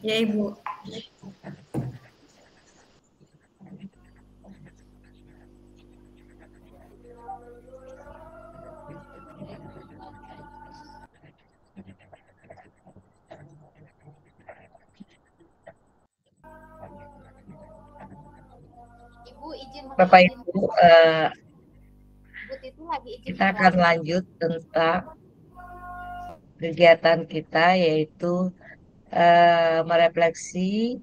Ya, Ibu. Ibu izin Bapak izin Ibu, Bu Titi lagi izin kita akan kelas. lanjut tentang kegiatan kita, yaitu merefleksi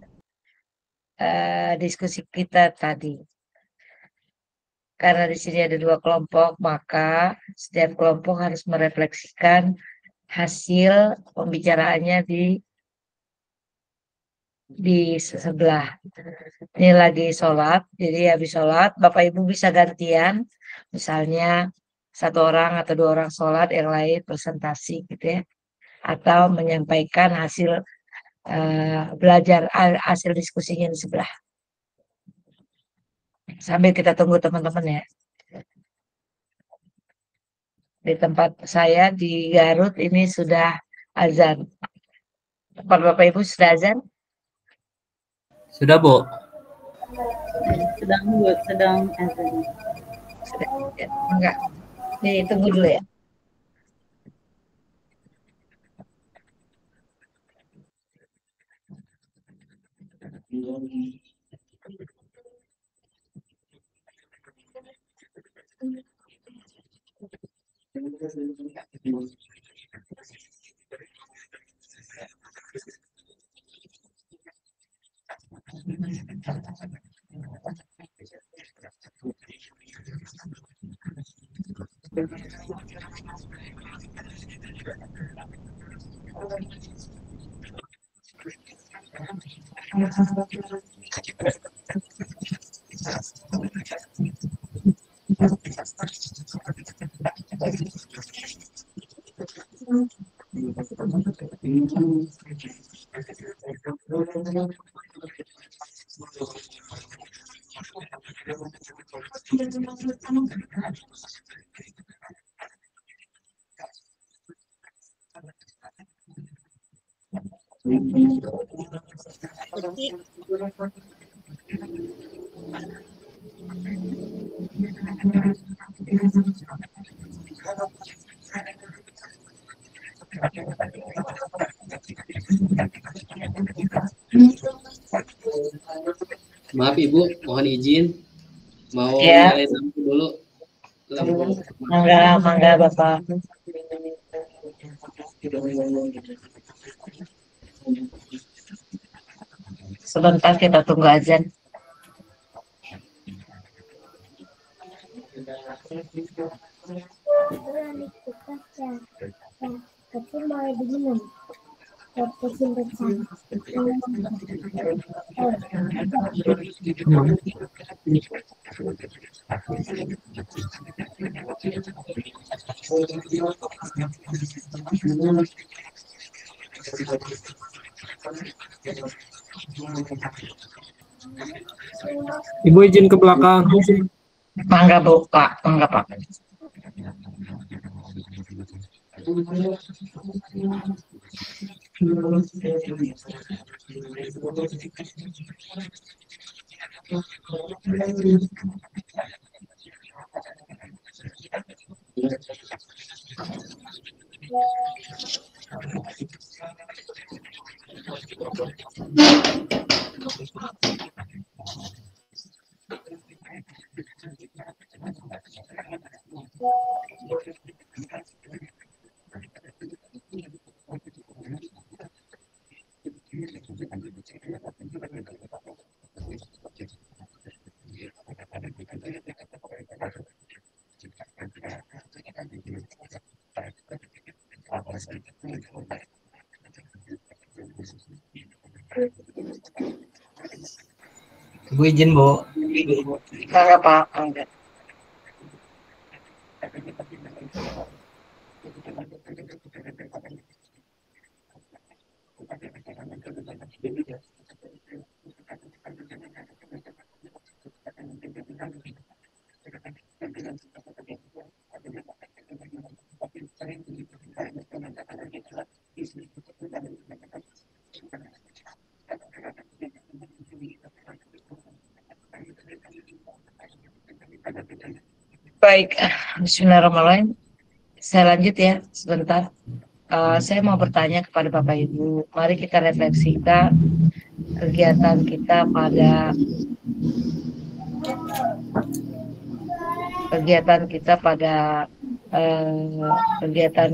diskusi kita tadi. Karena di sini ada dua kelompok, maka setiap kelompok harus merefleksikan hasil pembicaraannya di sebelah. Ini lagi sholat, jadi habis sholat Bapak Ibu bisa gantian, misalnya satu orang atau dua orang sholat, yang lain presentasi gitu ya, atau menyampaikan hasil belajar hasil diskusinya di sebelah. Sambil kita tunggu teman-teman ya. Di tempat saya di Garut ini sudah azan. Tempat Bapak Ibu sudah azan? Sudah, Bu. Sedang buat sedang Sudah. Ya, enggak. Tunggu dulu ya. Maaf Ibu, mohon izin. Mau Ya. nyalain lampu dulu. Lampu. Mangga Bapak. Sebentar kita tunggu azan. Kecil mulai diminum. Kecil besar. Ibu izin ke belakang. Mangga Bu, Pak. Mangga Pak. Ibu izin, Bu. Mangga Pak. Mangga. Baik, Bismillahirrahmanirrahim. Saya lanjut ya, sebentar. Saya mau bertanya kepada Bapak Ibu. Mari kita refleksikan kegiatan kita pada kegiatan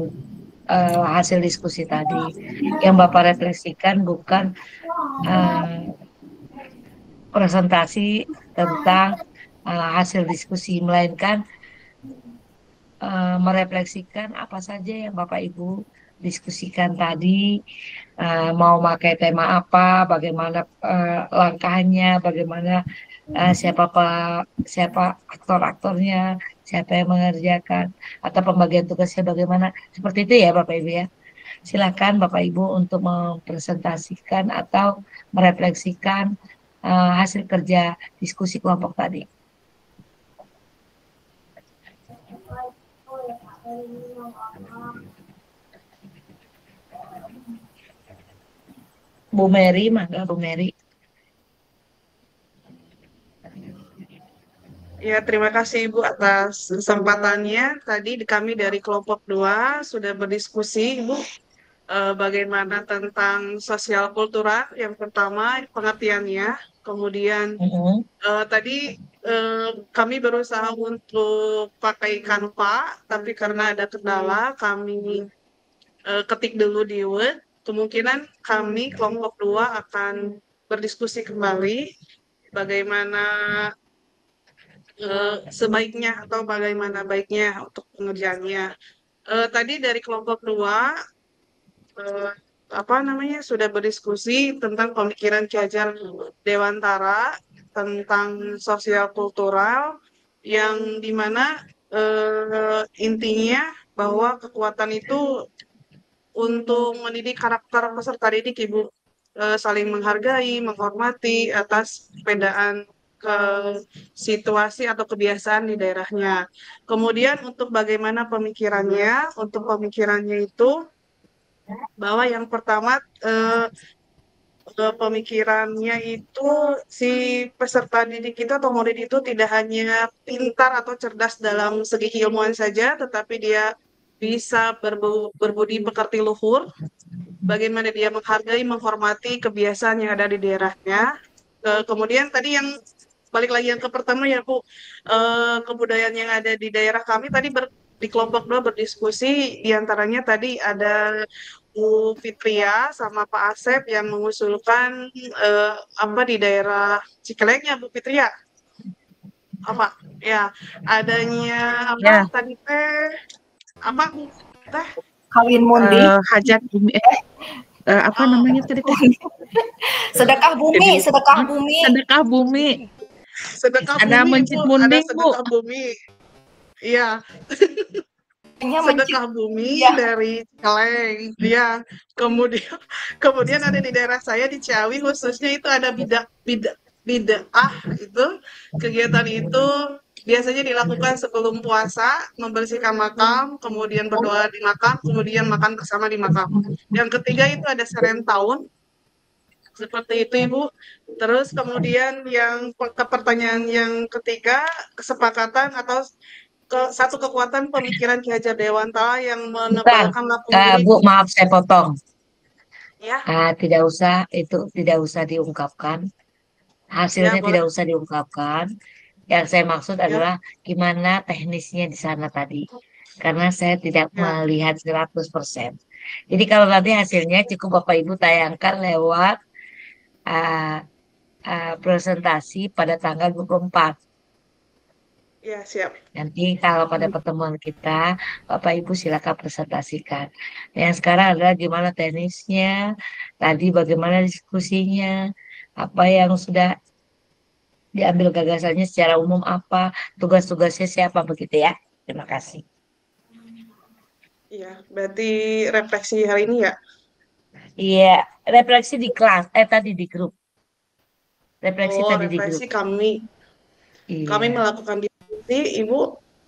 hasil diskusi tadi. Yang Bapak refleksikan bukan presentasi tentang hasil diskusi, melainkan merefleksikan apa saja yang Bapak Ibu diskusikan tadi, mau pakai tema apa, bagaimana langkahnya, bagaimana siapa aktor-aktornya, siapa yang mengerjakan, atau pembagian tugasnya bagaimana. Seperti itu ya Bapak Ibu ya. Silakan Bapak Ibu untuk mempresentasikan atau merefleksikan hasil kerja diskusi kelompok tadi. Bu Mary, mangga Bu Mary. Ya, terima kasih Ibu atas kesempatannya. Tadi kami dari kelompok 2 sudah berdiskusi, Ibu, bagaimana tentang sosial kultural. Yang pertama, pengertiannya. Kemudian tadi kami berusaha untuk pakai Canva, tapi karena ada kendala, kami ketik dulu di Word. Kemungkinan kami kelompok 2 akan berdiskusi kembali bagaimana sebaiknya atau bagaimana baiknya untuk pengerjaannya. Tadi dari kelompok 2 sudah berdiskusi tentang pemikiran Ki Hajar Dewantara tentang sosial kultural yang dimana intinya bahwa kekuatan itu untuk mendidik karakter peserta didik, Ibu, saling menghargai, menghormati atas perbedaan ke situasi atau kebiasaan di daerahnya. Kemudian untuk bagaimana pemikirannya, itu bahwa yang pertama pemikirannya itu si peserta didik itu atau murid itu tidak hanya pintar atau cerdas dalam segi keilmuan saja, tetapi dia bisa berbudi pekerti luhur, bagaimana dia menghargai, menghormati kebiasaan yang ada di daerahnya. Kemudian tadi yang balik lagi yang ke pertama ya Bu, kebudayaan yang ada di daerah kami tadi di kelompok 2 berdiskusi, diantaranya tadi ada Bu Fitria sama Pak Asep yang mengusulkan di daerah Cikelengnya Bu Fitria adanya tadi teh teh kawin mundi, hajat bumi namanya tadi teh? sedekah bumi Ada mencit munding, Bu. sedekah bumi. Iya. Sedekah bumi dari Cikeleng. Iya. Kemudian ada di daerah saya di Ciawi khususnya itu ada bid'ah itu. Kegiatan itu biasanya dilakukan sebelum puasa, membersihkan makam, kemudian berdoa di makam, kemudian makan bersama di makam. Yang ketiga itu ada serentahun. Seperti itu Ibu. Terus kemudian yang pertanyaan yang ketiga, kesepakatan atau satu kekuatan pemikiran Ki Hajar Dewantara yang menebalkan lapung diri. Bu, maaf saya potong. Ya. Tidak usah diungkapkan. Hasilnya tidak usah diungkapkan. Yang saya maksud adalah gimana teknisnya di sana tadi. Karena saya tidak melihat 100%. Jadi kalau nanti hasilnya cukup Bapak Ibu tayangkan lewat presentasi pada tanggal 24. Ya, siap. Nanti kalau pada pertemuan kita, Bapak Ibu silakan presentasikan. Yang sekarang adalah gimana teknisnya, tadi bagaimana diskusinya, apa yang sudah diambil gagasannya secara umum apa, tugas-tugasnya siapa, begitu ya. Terima kasih. Iya, berarti refleksi hari ini ya? Iya, refleksi di kelas, tadi di grup. Refleksi tadi di grup. Kami melakukan diskusi, Ibu,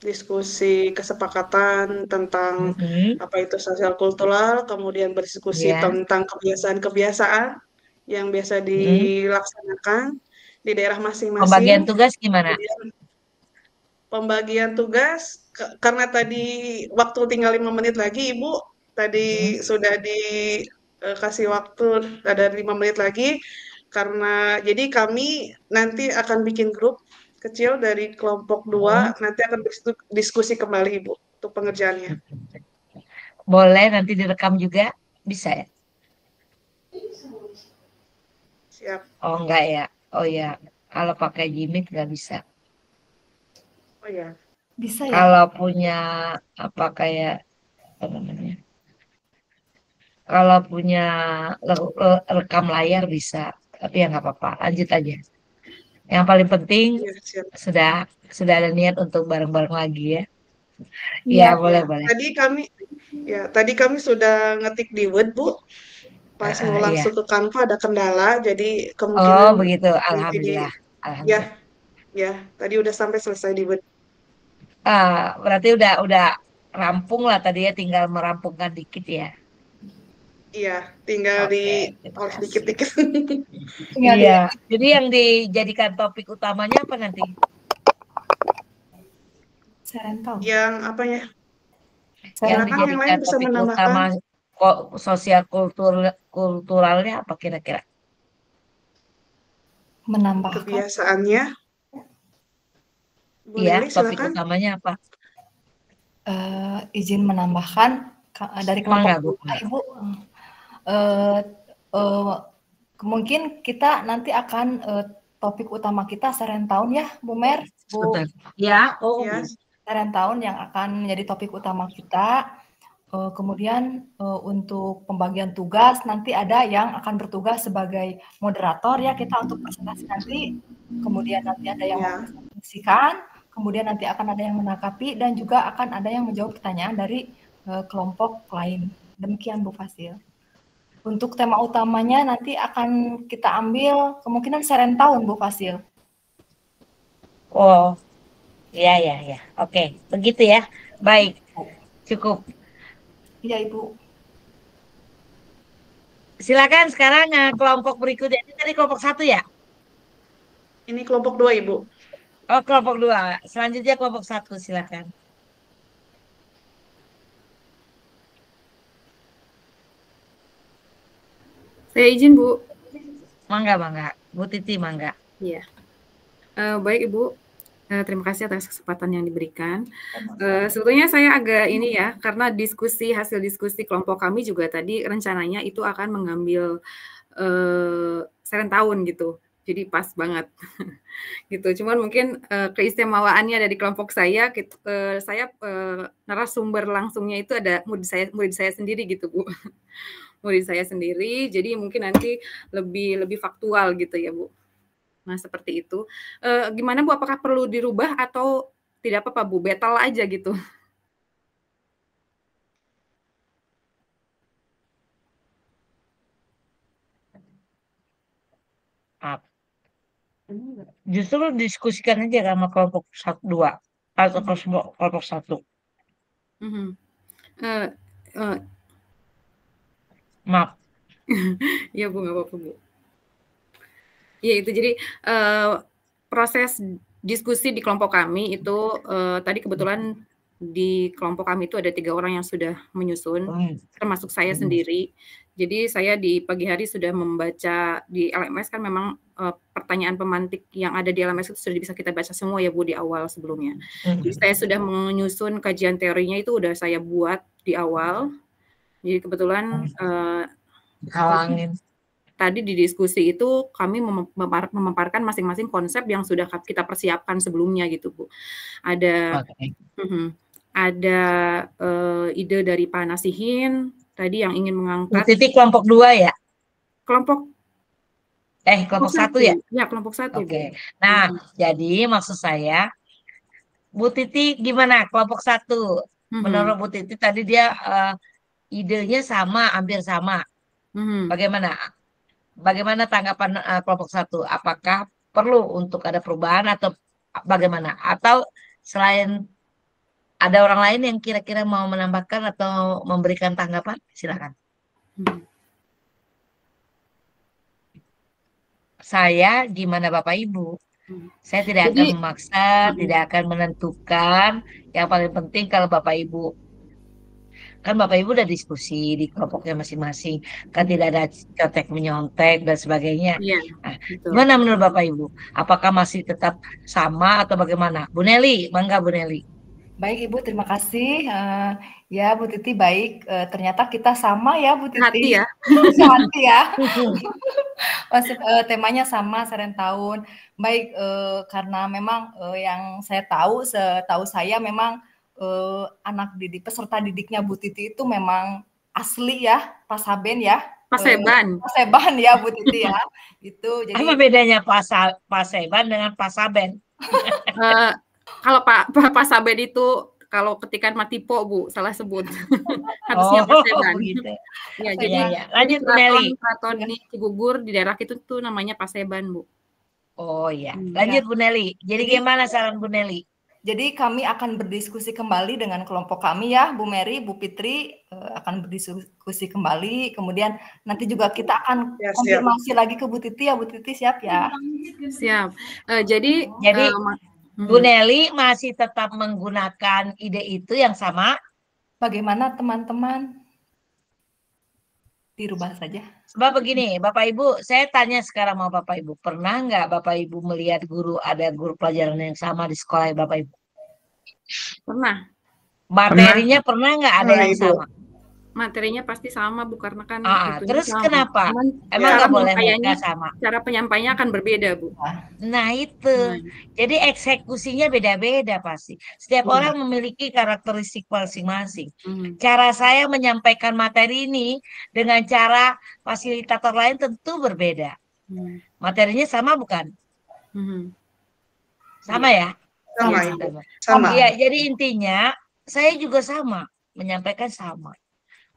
diskusi kesepakatan tentang apa itu sosial kultural, kemudian berdiskusi tentang kebiasaan-kebiasaan yang biasa dilaksanakan di daerah masing-masing. Pembagian tugas gimana? pembagian tugas, karena tadi waktu tinggal 5 menit lagi, Ibu tadi sudah dikasih waktu ada 5 menit lagi, karena jadi kami nanti akan bikin grup kecil dari kelompok 2, nanti akan diskusi kembali Ibu untuk pengerjaannya. Boleh nanti direkam juga, bisa ya? Siap. Oh enggak ya? Oh ya, kalau pakai Gmeet nggak bisa. Oh ya. Bisa ya? Kalau punya apa kayak apa namanya? Kalau punya rekam layar bisa, tapi ya nggak apa-apa, lanjut aja. Yang paling penting Iya, siap. sudah ada niat untuk bareng-bareng lagi ya. Iya. Ya boleh. Tadi kami sudah ngetik di Word, Bu. Pas mau Iya. langsung ke Canva ada kendala, jadi Oh kemungkinan begitu, nanti alhamdulillah. ya, tadi udah sampai selesai di Word. Berarti udah rampung lah tadi ya, tinggal merampungkan dikit ya. Iya, tinggal terima oles kasih. dikit-dikit. Iya. Jadi yang dijadikan topik utamanya apa nanti? Serentau. Yang apanya? Yang Silakan yang lain dijadikan bisa topik menambahkan. utama sosial kulturalnya apa kira-kira? Menambahkan. Kebiasaannya. Bu Iya, Lili, topik silakan. utamanya apa? Izin menambahkan dari kelompok Ibu. Mungkin kita nanti akan topik utama kita Serentahun ya, Bu Mer, Bu. Ya, Serentahun yang akan menjadi topik utama kita. Kemudian untuk pembagian tugas nanti ada yang akan bertugas sebagai moderator ya kita untuk presentasi nanti. Kemudian nanti ada yang mempresentasikan, kemudian nanti akan ada yang menanggapi dan juga akan ada yang menjawab pertanyaan dari kelompok lain. Demikian Bu Fasil. Untuk tema utamanya nanti akan kita ambil kemungkinan Serentahun Bu Fasil. Oh, ya. Oke, begitu ya. Baik, cukup. Iya Ibu. Silakan sekarang kelompok berikutnya. Ini tadi kelompok 1 ya? Ini kelompok 2 Ibu. Oh, kelompok 2. Selanjutnya kelompok 1, silakan. Saya izin Bu. Mangga. Bu Titi, mangga. Iya. Baik Ibu. Terima kasih atas kesempatan yang diberikan. Sebetulnya saya agak ini ya, karena hasil diskusi kelompok kami juga tadi rencananya itu akan mengambil Serentahun gitu. Jadi pas banget gitu. Cuman mungkin keistimewaannya dari kelompok saya narasumber langsungnya itu ada murid saya sendiri gitu Bu. Murid saya sendiri. Jadi mungkin nanti lebih faktual gitu ya Bu. Nah, seperti itu. Gimana Bu, apakah perlu dirubah atau tidak apa-apa Bu, battle aja gitu? Justru diskusikan aja sama kelompok 2 atau kelompok 1. Maaf. Ya Bu, nggak apa-apa Bu. Ya itu jadi proses diskusi di kelompok kami itu tadi kebetulan di kelompok kami itu ada 3 orang yang sudah menyusun, termasuk saya sendiri. Jadi saya di pagi hari sudah membaca di LMS kan memang pertanyaan pemantik yang ada di LMS itu sudah bisa kita baca semua ya Bu di awal sebelumnya. Jadi saya sudah menyusun kajian teorinya itu udah saya buat di awal. Jadi kebetulan halangin. Tadi di diskusi itu kami memaparkan masing-masing konsep yang sudah kita persiapkan sebelumnya gitu Bu. Ada ide dari Pak Nasihin tadi yang ingin mengangkat. Bu Titi kelompok 2 ya? Kelompok 1 ya? Ya, kelompok 1. Oke. Nah, jadi maksud saya Bu Titi gimana kelompok 1? Menurut Bu Titi tadi dia idenya hampir sama. Bagaimana tanggapan kelompok 1? Apakah perlu untuk ada perubahan atau bagaimana? Atau selain ada orang lain yang kira-kira mau menambahkan atau memberikan tanggapan? Silakan. Saya gimana Bapak Ibu? Saya tidak akan Jadi memaksa, tidak akan menentukan. Yang paling penting kalau Bapak Ibu, kan Bapak Ibu udah diskusi di kelompoknya masing-masing, kan tidak ada contek menyontek dan sebagainya. iya, Nah, betul. gimana menurut Bapak Ibu? Apakah masih tetap sama atau bagaimana? Bu Neli, mangga Bu Neli. Baik Ibu, terima kasih. Ya Bu Titi baik. Ternyata kita sama ya Bu Titi. Hati ya. Hati ya. Masuk temanya sama Serentahun. Baik, karena memang yang saya tahu, setahu saya memang anak didik peserta didiknya Bu Titi itu memang asli ya, Pasaben ya. Paseban. Paseban ya Bu Titi ya. Itu jadi Apa bedanya Paseban dengan Pasaben? Kalau Pasaben itu kalau ketikan mati po Bu, salah sebut. Harusnya Paseban. Begitu. Ya, Iya, jadi iya. Lanjut Bu Neli. keraton di Cigugur di daerah itu tuh namanya Paseban, Bu. Oh iya, lanjut Bu Neli. Jadi gimana saran Bu Neli? Jadi kami akan berdiskusi kembali dengan kelompok kami ya, Bu Mary, Bu Fitri akan berdiskusi kembali. Kemudian nanti juga kita akan Ya, siap. konfirmasi lagi ke Bu Titi ya, Bu Titi siap ya. Siap. Jadi Bu Neli masih tetap menggunakan ide itu yang sama. Bagaimana teman-teman? Dirubah saja. Sebab begini, Bapak Ibu, saya tanya sekarang sama Bapak Ibu, pernah nggak Bapak Ibu melihat ada guru pelajaran yang sama di sekolah Bapak Ibu? Pernah. Materinya pernah nggak ada yang sama? Materinya pasti sama Bu, karena kan terus sama. kenapa? Cuman Emang nggak boleh mereka sama? Cara penyampaiannya akan berbeda Bu. Nah itu, jadi eksekusinya beda-beda pasti. Setiap orang memiliki karakteristik masing-masing. Cara saya menyampaikan materi ini dengan cara fasilitator lain tentu berbeda. Materinya sama bukan? Sama ya? Sama, Ya, Ibu. Sama. Iya, jadi intinya saya juga sama, menyampaikan sama.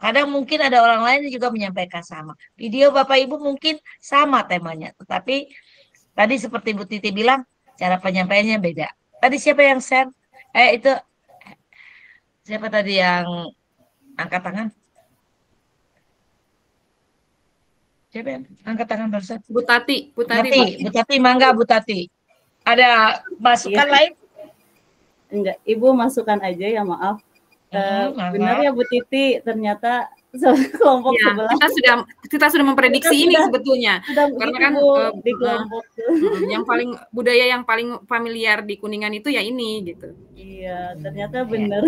Kadang mungkin ada orang lain yang juga menyampaikan sama. Video Bapak Ibu mungkin sama temanya, tetapi tadi seperti Bu Titi bilang, cara penyampaiannya beda. Tadi siapa yang share? Itu siapa tadi yang angkat tangan? Siapa yang angkat tangan barusan? Bu Tati. Bu Tati, mangga Bu Tati. Ada masukan lain? Enggak, Ibu masukkan aja ya, maaf. Benar ya Bu Titi, ternyata kelompok ya, sebelah. Kita sudah memprediksi ini sebetulnya. Karena kan di kelompok yang paling budaya yang paling familiar di Kuningan itu ya ini gitu. Iya, ternyata benar.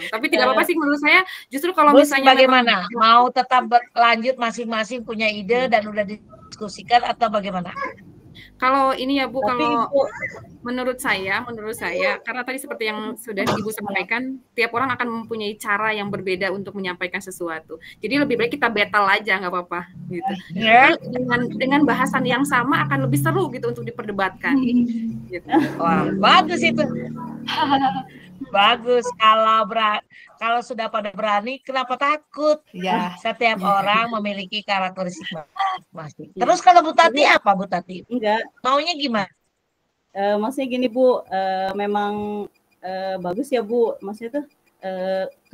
Tapi tidak apa-apa sih menurut saya. Justru kalau Terus misalnya bagaimana? Mau tetap berlanjut masing-masing punya ide dan udah diskusikan atau bagaimana? Kalau ini ya Bu, kalau menurut saya, karena tadi seperti yang sudah Ibu sampaikan, tiap orang akan mempunyai cara yang berbeda untuk menyampaikan sesuatu. Jadi lebih baik kita battle aja, nggak apa-apa, gitu. Dengan bahasan yang sama akan lebih seru gitu untuk diperdebatkan. Gitu. Wah, bagus itu. Bagus kalau sudah pada berani, kenapa takut? Ya. Setiap orang memiliki karakteristik masing-masing. Terus kalau Bu Tati apa Bu Tati? Enggak. Maunya gimana? Maksudnya gini Bu, memang bagus ya Bu. Maksudnya tuh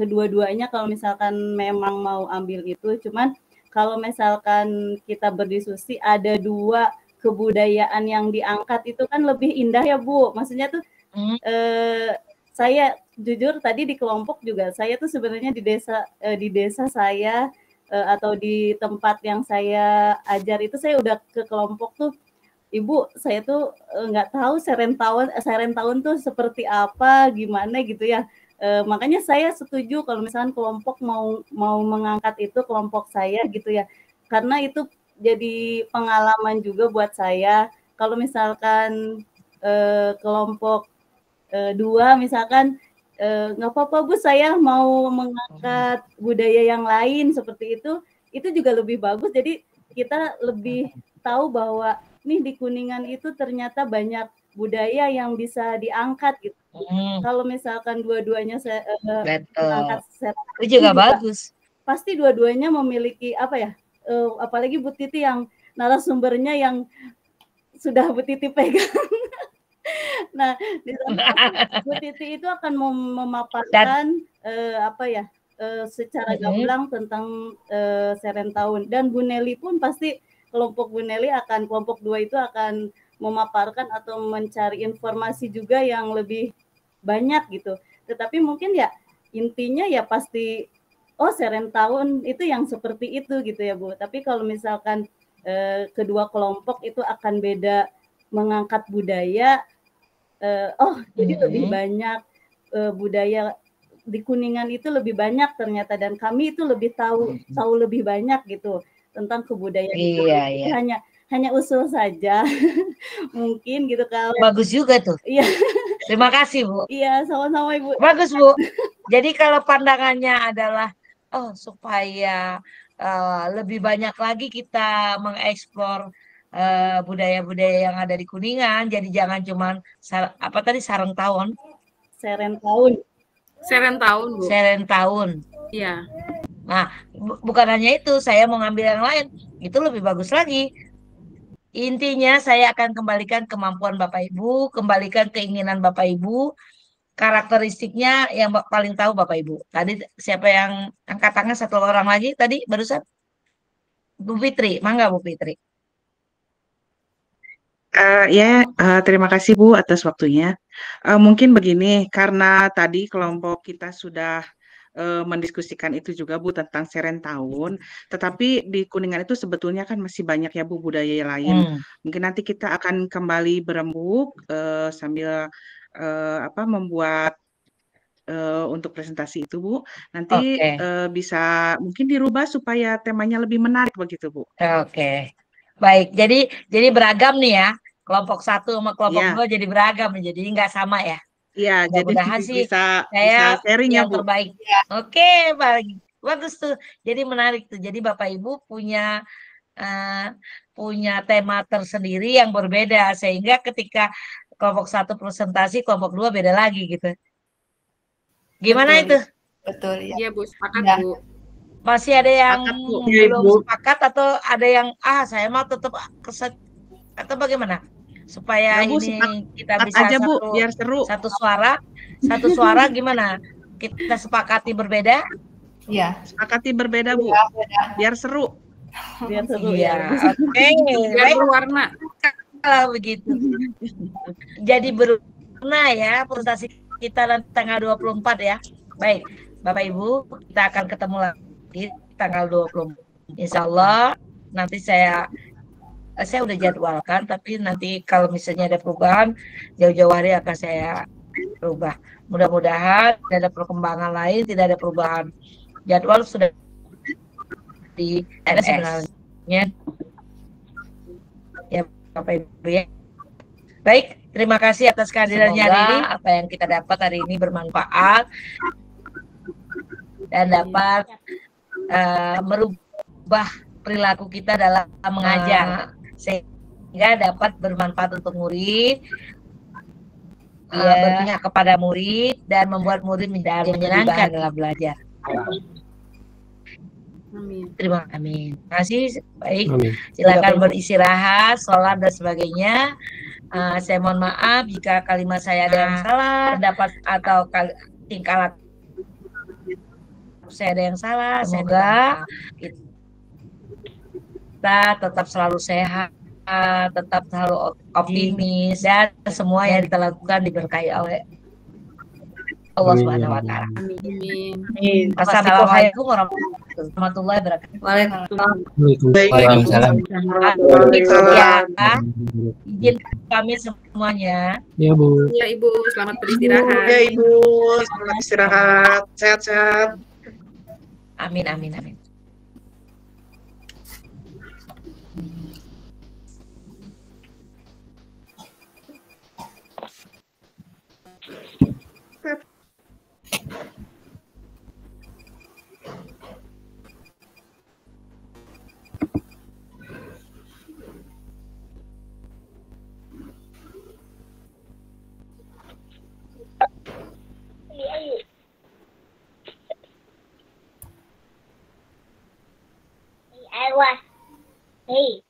kedua-duanya kalau misalkan memang mau ambil itu, cuman kalau misalkan kita berdiskusi ada dua kebudayaan yang diangkat itu kan lebih indah ya Bu. Maksudnya tuh saya jujur tadi di kelompok juga saya tuh sebenarnya di desa saya atau di tempat yang saya ajar itu saya udah ke kelompok tuh, Ibu saya tuh nggak tahu Serentahun tuh seperti apa gimana gitu ya. Makanya saya setuju kalau misalkan kelompok mau mengangkat itu kelompok saya gitu ya, karena itu jadi pengalaman juga buat saya. Kalau misalkan kelompok 2 misalkan nggak apa-apa Bu, saya mau mengangkat budaya yang lain seperti itu juga lebih bagus. Jadi kita lebih tahu bahwa nih di Kuningan itu ternyata banyak budaya yang bisa diangkat gitu. Kalau misalkan dua-duanya saya angkat itu juga bagus. Pasti dua-duanya memiliki apa ya? Apalagi Bu Titi yang narasumbernya yang sudah Bu Titi pegang. Nah, di sana Bu Titi itu akan memaparkan secara gamblang tentang Serentahun, dan Bu Neli pun pasti kelompok Bu Neli kelompok 2 itu akan memaparkan atau mencari informasi juga yang lebih banyak gitu. Tetapi mungkin ya intinya ya pasti Serentahun itu yang seperti itu gitu ya Bu. Tapi kalau misalkan kedua kelompok itu akan beda mengangkat budaya, jadi lebih banyak budaya di Kuningan itu lebih banyak ternyata, dan kami itu lebih tahu lebih banyak gitu tentang kebudayaan itu. Iya. Hanya usul saja mungkin gitu kalau. Bagus juga tuh. Iya. Terima kasih Bu. Iya, sama-sama Ibu. Bagus Bu. Jadi kalau pandangannya adalah supaya lebih banyak lagi kita mengeksplor budaya-budaya yang ada di Kuningan. Jadi jangan cuman Serentahun. Serentahun Bu. Serentahun. Iya. Nah, bukan hanya itu, saya mau ngambil yang lain. Itu lebih bagus lagi. Intinya saya akan kembalikan kemampuan Bapak Ibu, kembalikan keinginan Bapak Ibu, karakteristiknya yang paling tahu Bapak Ibu. Tadi siapa yang angkat tangan, satu orang lagi tadi barusan? Bu Fitri, mangga Bu Fitri. Terima kasih Bu atas waktunya. Mungkin begini, karena tadi kelompok kita sudah mendiskusikan itu juga Bu tentang Serentahun, tetapi di Kuningan itu sebetulnya kan masih banyak ya Bu budaya lain. Mungkin nanti kita akan kembali berembuk sambil membuat untuk presentasi itu Bu. Nanti bisa mungkin dirubah supaya temanya lebih menarik begitu Bu. Oke. Baik, jadi beragam nih ya. Kelompok 1 sama kelompok 2 jadi beragam, jadi nggak sama ya. Iya, jadi Mudah-mudahan sih bisa sharing ya yang Bu. terbaik. Oke, bagus tuh. Jadi menarik tuh. Jadi Bapak Ibu punya tema tersendiri yang berbeda, sehingga ketika kelompok 1 presentasi, kelompok 2 beda lagi gitu. Gimana itu? Betul ya. Iya Bu, sepakat Bu. Masih ada yang belum sepakat atau ada yang saya mau tetap atau bagaimana? Supaya Bu, ini kita bisa aja, Bu, biar seru. Satu suara gimana? Kita sepakati berbeda? Iya. Sepakati berbeda Bu, biar seru. Biar seru ya. Oke. Biar berwarna. Kalau begitu. Jadi berwarna ya presentasi kita nanti tanggal 24 ya. Baik, Bapak Ibu, kita akan ketemu lagi tanggal 24. Insya Allah nanti saya udah jadwalkan, tapi nanti kalau misalnya ada perubahan, jauh-jauh hari akan saya rubah. Mudah-mudahan tidak ada perkembangan lain, tidak ada perubahan. Jadwal sudah di sebenarnya. Ya, Bapak Ibu ya. Baik, terima kasih atas kehadirannya hari ini. Apa yang kita dapat hari ini bermanfaat dan dapat merubah perilaku kita dalam mengajar, sehingga dapat bermanfaat untuk murid, berpihak kepada murid, dan membuat murid menjadi menyenangkan dalam belajar. Amin. Terima kasih. Baik, silakan beristirahat, sholat dan sebagainya. Saya mohon maaf jika kalimat saya ada yang salah, pendapat atau tingkah laku saya ada yang salah. Semoga kita tetap selalu sehat, tetap selalu optimis, dan semua yang kita lakukan diberkahi oleh Allah Subhanahu wa taala. Amin. Wassalamualaikum warahmatullahi wabarakatuh. Waalaikumsalam. Izin kami semuanya. Ya Bu. Ya Ibu, selamat beristirahat. Ya Ibu, selamat istirahat. Sehat-sehat. Amin. Hey.